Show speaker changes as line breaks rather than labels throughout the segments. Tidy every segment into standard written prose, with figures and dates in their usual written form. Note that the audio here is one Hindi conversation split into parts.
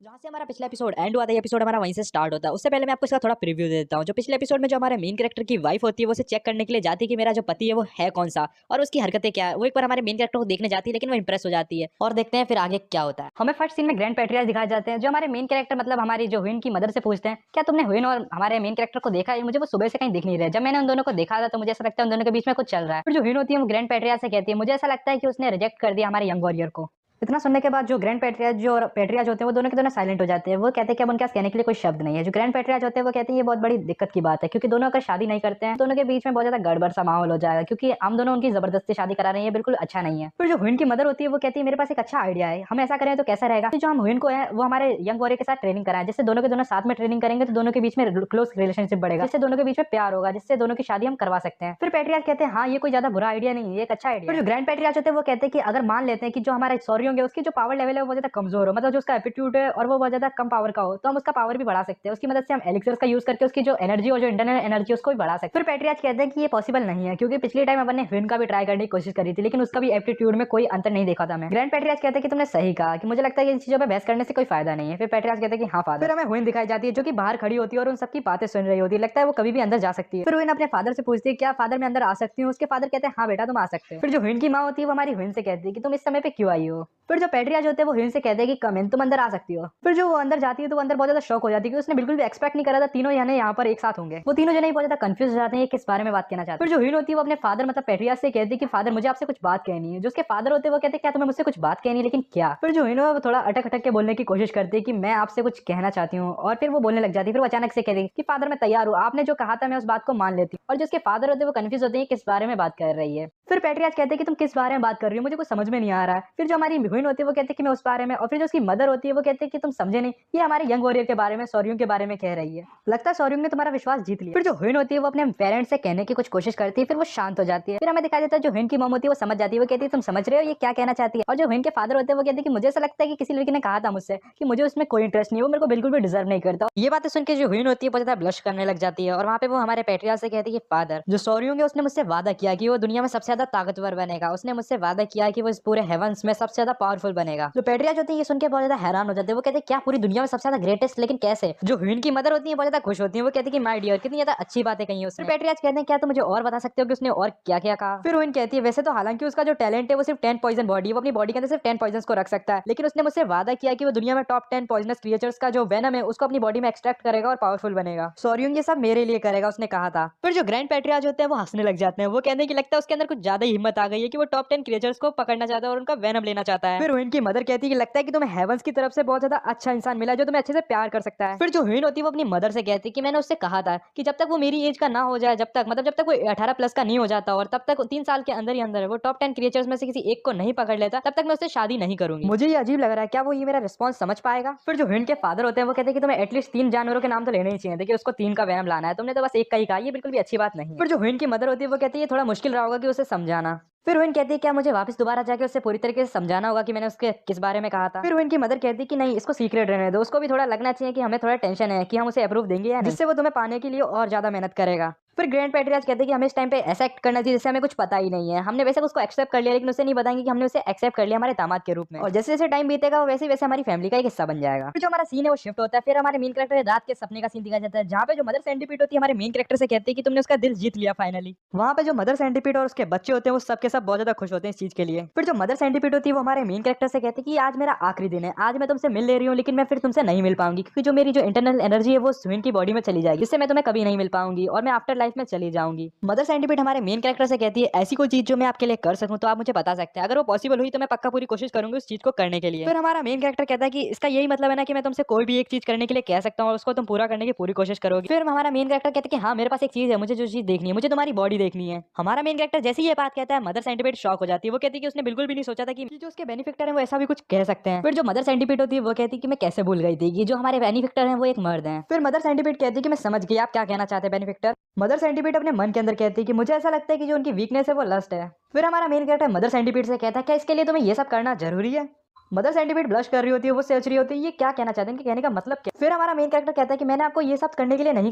जहाँ से हमारा पिछला एपिसोड एंड हुआ था, ये एपिसोड हमारा वहीं से स्टार्ट होता है। उससे पहले मैं आपको इसका थोड़ा प्रीव्यू दे देता हूँ। जो पिछले एपिसोड में जो हमारे मेन कैरेक्टर की वाइफ होती है, वो उसे चेक करने के लिए जाती है कि मेरा जो पति है वो है कौन सा और उसकी हरकतें क्या है। वो एक बार हमारे मेन कैरेक्टर को देखने जाती है, लेकिन वो इंप्रेस हो जाती है और देखते हैं फिर आगे क्या होता है। हमें फर्स्ट सीन में ग्रैंड पैट्रियार्च दिखाए जाते हैं, जो हमारे मेन कैरेक्टर मतलब हमारी जो हुइन की मदर से पूछते हैं, क्या तुमने हुइन और हमारे मेन कैरेक्टर को देखा है? मुझे वो सुबह से कहीं दिख नहीं रहा है। जब मैंने उन दोनों को देखा था तो मुझे ऐसा लगता है उन दोनों के बीच में कुछ चल रहा है। फिर जो हुइन होती है वो ग्रैंड पैट्रियार्च से कहती है, मुझे ऐसा लगता है कि उसने रिजेक्ट कर दिया हमारे यंग वॉरियर को। इतना सुनने के बाद जो ग्रैंड पैट्रियार्च जो पैट्रियार्च होते हैं वो दोनों के दोनों साइलेंट हो जाते हैं। वो कहते हैं कि अब उनके पास कहने के लिए कोई शब्द नहीं है। जो ग्रैंड पैट्रियार्च होते हैं वो कहते हैं ये बहुत बड़ी दिक्कत की बात है, क्योंकि दोनों अगर शादी नहीं करते हैं दोनों के बीच में बहुत ज्यादा गड़बड़ सा माहौल हो जाएगा, क्योंकि हम दोनों उनकी जबरदस्ती शादी करा रहे हैं, बिल्कुल अच्छा नहीं है। फिर जो हुइन की मदर होती है वो कहती है मेरे पास एक अच्छा आइडिया है, हम ऐसा करें तो कैसा रहेगा कि जो हम हुइन को है वो हमारे यंग वॉरियर के साथ ट्रेनिंग कराएं, जिससे दोनों के दोनों साथ में ट्रेनिंग करेंगे तो दोनों के बीच में क्लोज रिलेशनशिप बढ़ेगा, जिससे दोनों के बीच में प्यार होगा, जिससे दोनों की शादी हम करवा सकते हैं। फिर पैट्रियार्च कहते हैं हाँ ये कोई ज्यादा बुरा आइडिया नहीं है, ये एक अच्छा आइडिया है। जो ग्रैंड पैट्रियार्च होते हैं वो कहते हैं कि अगर मान लेते हैं कि जो हमारे सॉरी होंगे उसकी जो पावर लेवल है वो ज्यादा कमजोर हो, मतलब जो उसका एप्टीट्यूड है और वो बहुत ज्यादा कम पावर का हो, तो हम उसका पावर भी बढ़ा सकते हैं। उसकी मदद से हम एलिक्सर्स का यूज करके उसकी जो एनर्जी और जो इंटरनल एनर्जी उसको भी बढ़ा सकते हैं। फिर पैट्रियार्च कहते हैं कि ये पॉसिबल नहीं है, क्योंकि पिछले टाइम अपन ने ह्विन का भी ट्राई करने की कोशिश करी थी, लेकिन उसका भी एप्टीट्यूड में कोई अंतर नहीं देखा था मैं। ग्रैंड पैट्रियार्च कहते हैं कि तुमने सही कहा, कि मुझे लगता है कि इन चीजों पर बहस करने से कोई फायदा नहीं है। फिर पैट्रियार्च कहते हैं कि हाँ फादर। फिर हमें ह्विन दिखाई जाती है जो कि बाहर खड़ी होती है और उन सबकी बातें सुन रही होती है। लगता है वो कभी भी अंदर जा सकती है। फिर ह्विन अपने फादर से पूछती है क्या फादर मैं अंदर आ सकती हूँ? उसके फादर कहते हैं हाँ बेटा तुम आ सकते हो। फिर जो ह्विन की माँ होती है वो हमारी ह्विन से कहती है कि तुम इस समय पे क्यों आई हो? फिर जो पैट्रियार्च होते हैं वो ह्विन से कहते हैं कि कम इन, तुम अंदर आ सकती हो। फिर जो वो अंदर जाती है तो वो अंदर बहुत ज्यादा शॉक हो जाती है, क्योंकि उसने बिल्कुल भी एक्सपेक्ट नहीं करा था तीनों जने यहाँ पर एक साथ होंगे। वो तीनों जने बहुत ज्यादा कंफ्यूज हो जाते हैं किस बारे में बात कहना चाहते हैं। फिर जो ह्विन होती है वो अपने फादर मतलब पैट्रियार्च से कहती है कि फादर मुझे आपसे कुछ बात कहनी है। जो उसके फादर होते हैं वो कहते हैं क्या तुम्हें मुझसे कुछ बात कहनी है, लेकिन क्या? फिर जो ह्विन है वो थोड़ा अटक अटक के बोलने की कोशिश करती है कि मैं आपसे कुछ कहना चाहती हूँ, और फिर वो बोलने लग जाती है। फिर वो अचानक से कहती है कि फादर मैं तैयार हूँ, आपने जो कहा था मैं उस बात को मान लेती हूँ। और जो उसके फादर होते हैं वो कंफ्यूज होते हैं किस बारे में बात कर रही है। फिर पैट्रियार्च कहते हैं कि तुम किस बारे में बात कर रही हो, मुझे कुछ समझ में नहीं आ रहा है। फिर जो हमारी ह्विन होती है वो कहती है कि मैं उस बारे में, और फिर जो उसकी मदर होती है वो कहते हैं कि तुम समझे नहीं, ये हमारे यंग वॉरियर के बारे में, सॉरियों के बारे में कह रही है। लगता है सॉरियों ने तुम्हारा विश्वास जीत लिया। फिर जो ह्विन होती है वो अपने पेरेंट्स से कहने की कुछ कोशिश करती है, फिर वो शांत हो जाती है। फिर हमें दिखाई देता है जो ह्विन की मॉम होती है वो समझ जाती है, वो कहती है तुम समझ रहे हो ये क्या कहना चाहती है। और जो ह्विन के फादर होते हैं वो कहते हैं कि मुझे ऐसा लगता है कि किसी लड़की ने कहा था मुझसे कि मुझे उसमें कोई इंटरेस्ट नहीं है, वो मेरे को बिल्कुल भी डिजर्व नहीं करता। ये बातें सुन के जो ह्विन होती है बहुत ज्यादा ब्लश करने लग जाती है, और वहाँ पे वो हमारे पैट्रियार्च से कहती है कि फादर जो सॉरी होंगे उसने मुझसे वादा किया कि वो दुनिया में सबसे ज्यादा ताकतवर बनेगा, उसने मुझसे वादा किया कि वो इस पूरे हेवंस में सबसे ज्यादा पावरफुल बनेगा। जो पैट्रियार्च होते हैं ये सुन के बहुत ज्यादा हैरान हो जाते हैं, वो कहते हैं क्या पूरी दुनिया में सबसे ज्यादा ग्रेटेस्ट, लेकिन कैसे? जो ह्विन की मदर होती है बहुत ज्यादा खुश होती है, वो कहती है कि माय डियर कितनी ज्यादा अच्छी बातें कही है उसने। पैट्रियार्च कहते हैं क्या तुम मुझे और बता सकते हो कि उसने और क्या क्या कहा? फिर ह्विन कहती है वैसे तो हालांकि उसका जो टैलेंट है वो सिर्फ 10 पॉइजन बॉडी, वो अपनी बॉडी के अंदर सिर्फ 10 पॉइजन को रख सकता है, लेकिन उसने मुझसे वादा किया कि वो दुनिया में टॉप 10 पॉइजनस क्रिएचर्स का जो वेनम है उसको अपनी बॉडी में एक्सट्रैक्ट करेगा और पावरफुल बनेगा। सॉरी ये सब मेरे लिए करेगा उसने कहा था। फिर जो ग्रैंड पैट्रियार्च होते हैं वो हंसने लग जाते हैं, वो कहते हैं कि लगता है उसके अंदर कुछ ज्यादा ही हिम्मत आ गई है कि वो टॉप 10 क्रिएचर्स को पकड़ना चाहता है और उनका वेनम लेना चाहता है। फिर ह्विन की मदर कहती है कि लगता है कि तुम्हें हेवंस की तरफ से बहुत ज्यादा अच्छा इंसान मिला जो तुम्हें अच्छे से प्यार कर सकता है। फिर जो ह्विन होती है वो अपनी मदर से कहती है कि मैंने उससे कहा था कि जब तक वो मेरी एज का ना हो जाए, जब तक मतलब जब तक वो 18 प्लस का नहीं हो जाता और तब तक 3 साल के अंदर ही अंदर वो टॉप 10 क्रिएचर्स में से किसी एक को नहीं पकड़ लेता, तब तक मैं उससे शादी नहीं करूंगी। मुझे ये अजीब लग रहा है, क्या वो ये मेरा रिस्पॉन्स समझ पाएगा? फिर जो ह्विन के फादर होते हैं वो कहते हैं कि तुम्हें एटलीस्ट 3 जानवरों के नाम तो लेने ही चाहिए थे कि उसको 3 का वेनम लाना है, तुमने तो बस एक का ही कहा, ये बिल्कुल भी अच्छी बात नहीं है। फिर जो ह्विन की मदर होती है वो कहती है थोड़ा मुश्किल रहा होगा कि उसे समझाना। फिर ह्विन कहती है क्या मुझे वापस दोबारा जाके उससे पूरी तरीके से समझाना होगा कि मैंने उसके किस बारे में कहा था? फिर ह्विन की मदर कहती है कि नहीं इसको सीक्रेट रहने दो, उसको भी थोड़ा लगना चाहिए कि हमें थोड़ा टेंशन है कि हम उसे अप्रूव देंगे या नहीं, जिससे वो तुम्हें पाने के लिए और ज्यादा मेहनत करेगा। फिर ग्रैंड पैट्रियार्च कहते हैं कि हमें इस टाइम पे ऐसा एक्ट करना चाहिए जिससे हमें कुछ पता ही नहीं है, हमने वैसे उसको एक्सेप्ट कर लिया लेकिन उसे नहीं बताएंगे कि हमने उसे एक्सेप्ट कर लिया हमारे दामाद के रूप में, और जैसे जैसे टाइम बीतेगा वो वैसे वैसे हमारी फैमिली का एक हिस्सा बन जाएगा। फिर जो हमारा सीन है वो शिफ्ट होता है, फिर हमारे मेन कैरेक्टर रात के सपने का सीन दिखाया जाता है, जहाँ पे जो मदर सेंटीपीड होती है हमारे मेन कैरेक्टर से कहती है कि तुमने उसका दिल जीत लिया फाइनली। वहाँ पे जो मदर सेंटीपीड और उसके बच्चे होते हैं वो सबके सब बहुत ज्यादा खुश होते हैं इस चीज के लिए। फिर जो मदर सेंटीपीड होती है वो हमारे मेन कैरेक्टर से कहती है कि आज मेरा आखिरी दिन है, आज मैं तुमसे मिल ले रही हूँ लेकिन मैं फिर तुमसे नहीं मिल पाऊंगी, क्योंकि जो मेरी जो इंटरनल एनर्जी है वो ह्विन की बॉडी में चली जाएगी, जिससे मैं तुम्हें कभी नहीं मिल पाऊंगी और मैं आफ्टर लाइफ में चली जाऊंगी। मदर सेंटीपीड हमारे मेन कैरेक्टर से कहती है ऐसी कोई चीज जो मैं आपके लिए कर सकूं तो आप मुझे बता सकते हैं, अगर वो पॉसिबल हुई तो मैं पक्का पूरी कोशिश करूंगी उस चीज को करने के लिए। फिर हमारा मेन कैरेक्टर कहता है कि इसका यही मतलब है ना कि मैं तुमसे कोई भी एक चीज करने के लिए कह सकता हूँ और उसको तुम पूरा करने की पूरी कोशिश करोगी। फिर हमारा मेन कैरेक्टर कहता है कि हाँ मेरे पास एक चीज है, मुझे जो चीज देखनी है, मुझे तुम्हारी बॉडी देखनी है। हमारा मेन कैरेक्टर जैसे ही ये बात कहता है मदर सेंटीपीड शॉक हो जाती है, वो कहती है कि उसने बिल्कुल भी नहीं सोचा था कि जो उसके बेनिफिक्टर है वो ऐसा भी कुछ कह सकते हैं। फिर जो मदर सेंटीपीड होती है वो कहती है कि मैं कैसे भूल गई थी कि जो हमारे बेनिफिक्टर हैं वो एक मर्द हैं। फिर मदर सेंटीपीड कहती है कि मैं समझ गई आप क्या कहना चाहते हैं बेनिफिक्टर। मदर सेंटीपीड अपने मन के अंदर कहती है कि मुझे ऐसा लगता है कि जो उनकी वीकनेस है वो लस्ट है। फिर हमारा मेन कैरेक्टर मदर सेंटीपीड से कहता है क्या इसके लिए तुम्हें ये सब करना जरूरी है? मदर सेंटीपीड ब्लश कर रही होती है, वो सोच रही होती है ये क्या कहना चाहते हैं, इनके कहने का मतलब क्या। फिर हमारा मेन कैरेक्टर कहता है कि मैंने आपको ये सब करने के लिए नहीं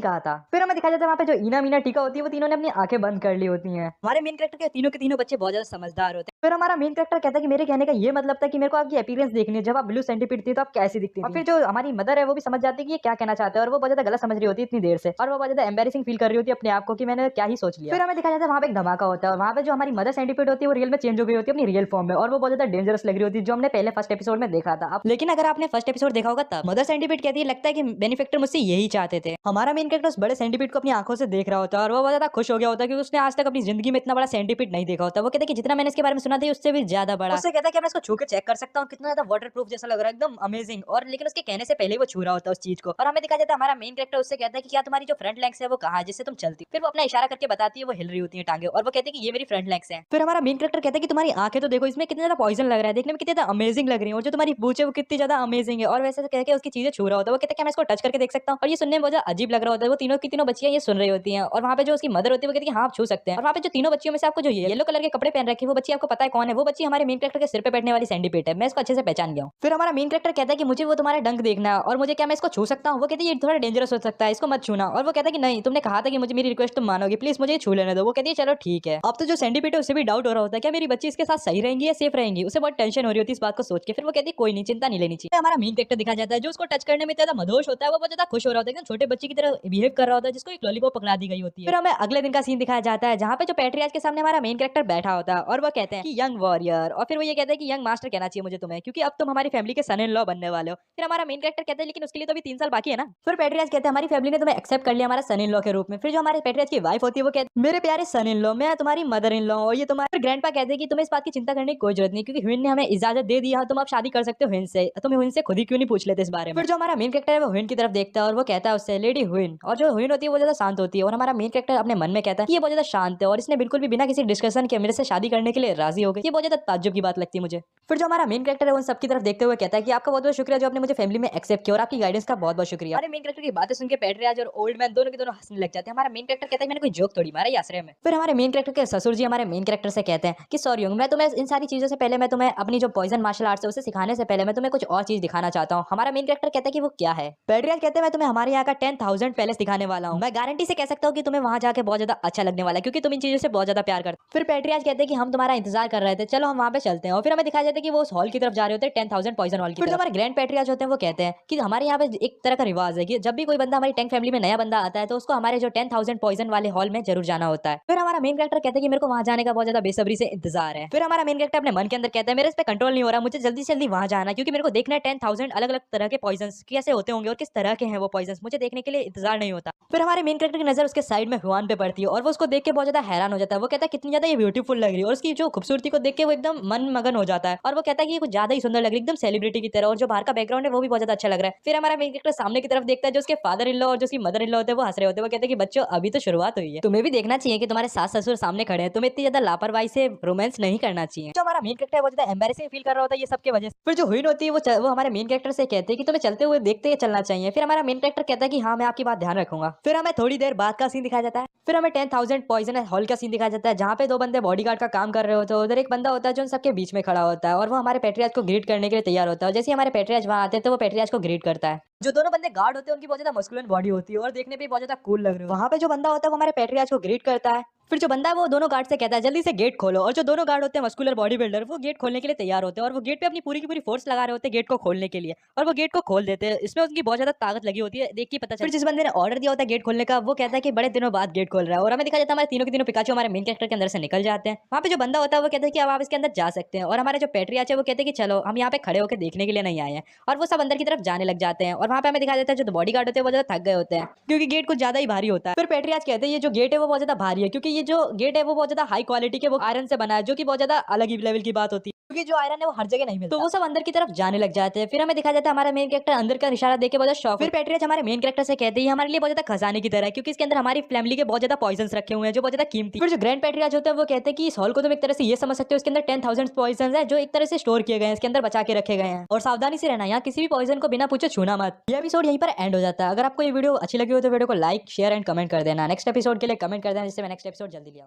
कहा था। फिर हमें दिखाया जाता है वहाँ पे जो ईना मीना टीका होती है वो तीनों ने अपनी आंखें बंद कर ली होती हैं। हमारे मेन कैरेक्टर के तीनों बच्चे बहुत ज्यादा समझदार होते हैं। फिर हमारा मेन कैरेक्टर कहता है कि मेरे कहने का ये मतलब था कि मेरे को आपकी अपीयरेंस देखनी है, जब आप ब्लू सेंटीपीड थी तो आप कैसी दिखती थी। और फिर जो हमारी मदर है वो भी समझ जाती है कि ये क्या कहना चाहते हैं और वो बहुत ज्यादा गलत समझ रही होती है इतनी देर से, और वो बहुत ज्यादा एम्बैरेसिंग फील कर रही होती है अपने आप को कि मैंने क्या ही सोच लिया। फिर हमें दिखाया जाता है वहाँ पे एक धमाका होता है और वहाँ पे जो हमारी मदर सेंटीपीड होती है वो रियल में चेंज हो गई होती है अपनी रियल फॉर्म में, और वो बहुत ज्यादा डेंजरस लग रही होती है, जो हमने पहले फर्स्ट एपिसोड में देखा था। लेकिन अगर आपने फर्स्ट एपिसोड देखा होगा तब मदर सेंटीपीड कहती है लगता है कि बेनिफैक्टर मुझसे यही चाहते थे। हमारा मेन कैरेक्टर उस बड़े सेंटीपीड को अपनी आंखों से देख रहा होता है और वो बहुत ज्यादा खुश हो गया होता है क्योंकि उसने आज तक अपनी जिंदगी में इतना बड़ा सेंटीपीड नहीं देखा होता। वो कहते हैं कि जितना मैंने इसके बारे में सुना था उससे भी ज्यादा बड़ा। उससे कहता है कि मैं इसको छू के चेक कर सकता हूँ कितना ज्यादा वाटर प्रूफ जैसा लग रहा है, एकदम अमेजिंग। और लेकिन उसके कहने से पहले वो छू रहा होता है उस चीज को, और हमें दिखा जाता है हमारा मेन कैरेक्टर उससे कहता है कि क्या तुम्हारी जो फ्रंट लेग्स है वो कहाँ है जिससे तुम चलती। फिर वो अपना इशारा करके बताती है, वो हिल रही होती है टांगे, और वो कहती है कि ये मेरी फ्रंट लेग्स है। फिर हमारा मेन कैरेक्टर कहता है कि तुम्हारी आंखें तो देखो, इसमें कितना ज्यादा पॉइजन लग रहा है, देखने में कितनी ज्यादा अमेजिंग लग रही है, और जो तुम्हारी पूंछ है वो कितनी ज्यादा अमेजिंग है। और वैसे कह के उसकी चीजें छू रहा होता है। वो कहता है कि मैं इसको टच करके देख सकता हूँ, और ये सुनने में बहुत ज्यादा अजीब लग रहा होता है। वो तीनों की तीनों बच्चियां ये सुन रही होती हैं, और वहाँ पे जो उसकी मदर होती है वो कहती है हाँ आप छू सकते हैं। और वहाँ पे जो तीनों बच्चियों में से आपको जो येलो कलर के कपड़े पहन रखे वो बच्ची आपको पता है कौन है? वो बच्ची हमारे मेन कैरेक्टर के सिर पे बैठने वाली सेंटीपीड है। मैं इसको अच्छे से पहचान गया हूँ। फिर हमारा मेन कैरेक्टर कहता है कि मुझे वो तुम्हारा डंक देखना है, और मुझे क्या मैं इसको छू सकता हूँ? वो कहती है ये थोड़ा डेंजरस हो सकता है, इसको मत छूना। और वो कहता है कि नहीं, तुमने कहा था कि मुझे मेरी रिक्वेस्ट तुम मानोगे, प्लीज मुझे छू लेने दो। वो कहती है चलो ठीक है। अब तो जो सेंटीपीड है उससे भी डाउट हो रहा होता है क्या मेरी बच्ची इसके साथ सही रहेंगी या सेफ रहेंगी। उसे बहुत टेंशन हो रही होती है इस बात को सोच के। फिर वो कहती है कोई नहीं, चिंता नहीं लेनी चाहिए। हमारा मेन कैरेक्टर दिखा जाता है जो उसको टच करने में ज्यादा मदहोश होता है, वो बहुत ज्यादा खुश हो रहा होता है, एकदम छोटे बच्चे की तरह बिहेव कर रहा होता है जिसको एक लॉलीपॉप पकड़ा दी गई होती है। फिर हमें अगले दिन का सीन दिखाया जाता है जहाँ पे जो पैट्रियार्च के सामने हमारा मेन कैरेक्टर बैठा होता है, और वो कहते हैं कि यंग वॉरियर, और फिर वो ये कहते हैं कि यंग मास्टर कहना चाहिए मुझे तुम्हें, क्योंकि अब तुम हमारी फैमिली के सन इन लॉ बनने वाले हो। फिर हमारा मेन कैरेक्टर कहता है लेकिन उसके लिए तो अभी 3 साल बाकी है ना। फिर पैट्रियार्च कहते हैं हमारी फैमिली ने तुम्हें एक्सेप्ट कर लिया हमारा सन इन लॉ के रूप में। फिर जो हमारे पैट्रियार्च की वाइफ होती है वो कहती है मेरे प्यारे सन इन लॉ, मैं तुम्हारी मदर इन लॉ, और ये तुम्हारे ग्रैंडपा कहते हैं कि तुम्हें इस बात की चिंता करने की कोई जरूरत नहीं, क्योंकि ह्विन ने हमें इजाजत दे दी है, तुम अब शादी कर सकते हो ह्विन से, तुम ह्विन से खुद ही क्यों नहीं पूछ लेते इस बारे में। फिर जो हमारा मेन कैरेक्टर है वो ह्विन की तरफ देखता है और वो कहता है उससे लेडी ह्विन, और जो ह्विन होती है वो ज्यादा शांत होती है, और हमारा मेन कैरेक्टर अपने मन में कहता है कि ये बहुत ज्यादा शांत है और इसने बिल्कुल भी बिना किसी डिस्कशन के मेरे से शादी करने के लिए राजी हो गई। ये बहुत ज्यादा ताज्जुब की बात लगती है मुझे। फिर जो हमारा मेन कैरेक्टर है वो सबकी तरफ देखते हुए कहता है कि आपका बहुत बहुत शुक्रिया जो आपने मुझे फैमिली में एक्सेप्ट किया, और आपकी गाइडेंस का बहुत बहुत शुक्रिया। हमारे मेन कैरेक्टर की बातें सुन के पैट्रियार्च और ओल्ड मैन दोनों के दोनों हंसने लग जाते हैं। हमारा मेन कैरेक्टर कहता है मैंने कोई जोक थोड़ी मारा ये आश्रय में। फिर हमारे मेन कैरेक्टर के ससुर जी हमारे मेन कैरेक्टर से कहते हैं कि सॉरी मैं तुम्हें इन सारी चीजों से पहले मैं तुम्हें अपनी जो पॉइजन मार्शल आर्ट्स है उसे सिखाने से पहले मैं तुम्हें कुछ और चीज दिखाना चाहता हूँ। हमारा मेन कैरेक्टर कहता है कि वो क्या है। पैट्रियार्च कहते हैं मैं तुम्हें हमारे यहाँ का 10,000 पैलेस दिखाने वाला हूँ, मैं गारंटी से कह सकता हूँ कि तुम्हें वहां जाके बहुत ज्यादा अच्छा लगने वाला है, क्योंकि तुम इन चीजों से बहुत ज्यादा प्यार करते हो। फिर पैट्रियार्च कहते हैं कि हम तुम्हारा इंतजार कर रहे थे, चलो हम वहाँ पे चलते हैं। और फिर हमें दिखाया जाता है कि वो उस हॉल की तरफ जा रहे होते हैं 10,000 पॉइजन हॉल की। फिर जो हमारे ग्रैंड पैट्रियार्च होते हैं वो कहते हैं कि हमारे यहाँ पे एक तरह का रिवाज है कि जब भी कोई बंदा हमारी टैंक फैमिली में नया बंदा आता है तो उसको हमारे जो 10,000 पॉइजन वाले हॉल में जरूर जाना होता है। फिर हमारा मेन कैरेक्टर कहता है कि मेरे को वहाँ जाने का बहुत ज्यादा बेसब्री से इंतजार है। फिर हमारा मेन कैरेक्टर अपने मन के अंदर कहता है मेरे इस पे कंट्रोल नहीं हो रहा, मुझे जल्दी से जल्दी वहाँ जाना है, क्योंकि मेरे को देखना है 10,000 अलग अलग तरह के पॉइजन कैसे होते होंगे और किस तरह के हैं वो पॉइजन, मुझे देखने के लिए इंतजार नहीं होता। फिर हमारे मेन कैरेक्टर की नजर उसके साइड में हुआन पे पड़ती है और वो उसको देख के बहुत ज्यादा हैरान हो जाता है। वो कहता है कितनी ज्यादा ये ब्यूटीफुल लग रही है, और उसकी जो खूबसूरती को देख के वो एकदम मन मगन हो जाता है, और वो कहता है कि ये कुछ ज्यादा ही सुंदर लग रही है, एकदम सेलिब्रिटी की तरह, और जो बाहर का बैकग्राउंड है वो भी बहुत ज्यादा अच्छा लग रहा है। फिर हमारा मेन कैरेक्टर सामने की तरफ देखता है जो उसके फादर इन लॉ और जो उसकी मदर इन लॉ होते हैं वो हंस रहे होते हैं। वो कहते हैं कि बच्चों अभी तो शुरुआत हुई है, तुम्हें भी देखना चाहिए कि तुम्हारे सास ससुर सामने खड़े हैं, तुम्हें इतनी ज्यादा लापरवाही से रोमांस नहीं करना चाहिए। जो हमारा मेन कैरेक्टर है वो ज्यादा एम्बैरेसिंग फील कर रहा होता है ये सबके वजह से। फिर जो ह्विन होती है वो हमारे मेन कैरेक्टर से कहते हैं कि तुम्हें चलते हुए देखते ही चलना चाहिए। फिर हमारा मेन कैरेक्टर कहता है कि हाँ मैं आपकी बात ध्यान रखूंगा। फिर हमें थोड़ी देर बाद का सीन दिखाया जाता है। फिर हमें 10,000 पॉइजन हॉल का सीन दिखाया जाता है जहाँ पे दो बंदे बॉडीगार्ड का काम कर रहे होते हैं। उधर एक बंदा होता है जो उन सबके बीच में खड़ा होता है और वो हमारे पैट्रियार्च को ग्रीट करने के लिए तैयार होता है। और जैसे हमारे पैट्रियार्च वहाँ आते हैं तो वो पैट्रियार्च को ग्रीट करता है। जो दोनों बंदे गार्ड होते हैं उनकी बहुत ज्यादा मस्कुलिन बॉडी होती है और देखने पे बहुत ज्यादा कूल लग रहे हैं। वहाँ पे जो बंदा होता है वो हमारे पैट्रियार्च को ग्रीट करता है। फिर जो बंदा है वो दोनों गार्ड से कहता है जल्दी से गेट खोलो, और जो दोनों गार्ड होते हैं मस्कुलर बॉडी बिल्डर वो गेट खोलने के लिए तैयार होते हैं और वो गेट पे अपनी पूरी की पूरी फोर्स लगा रहे होते हैं गेट को खोलने के लिए, और वो गेट को खोल देते हैं। इसमें उनकी बहुत ज्यादा ताकत लगी होती है, देख के पता चलता है। फिर जिस बंदे ने ऑर्डर दिया होता है गेट खोलने का वो कहता है कि बड़े दिनों बाद गेट खोल रहा है, और हमें दिखा जाता है हमारे तीनों के तीनों पिकाचू हमारे मेन कैरेक्टर के अंदर से निकल जाते हैं। वहाँ पे जो बंदा होता है वो कहता है कि अब आप इसके अंदर जा सकते हैं, और हमारे जो पैट्रियार्च है वो कहते हैं कि चलो हम यहाँ पे खड़े होकर देखने के लिए नहीं आए हैं, और वो सब अंदर की तरफ जाने लग जाते हैं। और वहाँ पे हमें दिखा जाता है जो बॉडी गार्ड होते हैं वो ज्यादा थक गए होते हैं क्योंकि गेट कुछ ज्यादा ही भारी होता है। फिर पैट्रियार्च कहते हैं ये जो गेट है वो बहुत ज्यादा भारी है, क्योंकि ये जो गेट है वो बहुत ज्यादा हाई क्वालिटी के वो आयरन से बना है, जो कि बहुत ज्यादा अलग ही लेवल की बात होती है, क्योंकि जो आयरन है वो हर जगह नहीं मिलता। तो वो सब अंदर की तरफ जाने लग जाते हैं। फिर हमें दिखा जाता है हमारा मेन कैरेक्टर अंदर का इशारा देके बहुत ज्यादा शॉक। फिर पैट्रियार्च हमारे मेन कैरेक्टर से कहते हैं हमारे लिए बहुत ज्यादा खजाने की तरह है, क्योंकि इसके अंदर हमारी फैमिली के बहुत ज्यादा पॉइजन रखे हुए हैं जो बहुत ज्यादा कीमती। फिर जो ग्रैंड पैट्रियार्च होते हैं वो कहते हैं कि इस हॉल को तुम एक तरह से ये समझ सकते हो इसके अंदर 10,000 पॉइजन है जो एक तरह से स्टोर किए गए हैं, इसके अंदर बचा के रखे गए हैं, और सावधानी से रहना, यहाँ किसी भी पॉइजन को बिना पूछे छूना मत। ये एपिसोड यहीं पर एंड हो जाता है। अगर आपको ये वीडियो अच्छी लगी हो तो वीडियो को लाइक शेयर एंड कमेंट कर देना। नेक्स्ट एपिसोड के लिए कमेंट कर देना जिससे मैं नेक्स्ट एपिसोड जल्दी ले आऊं।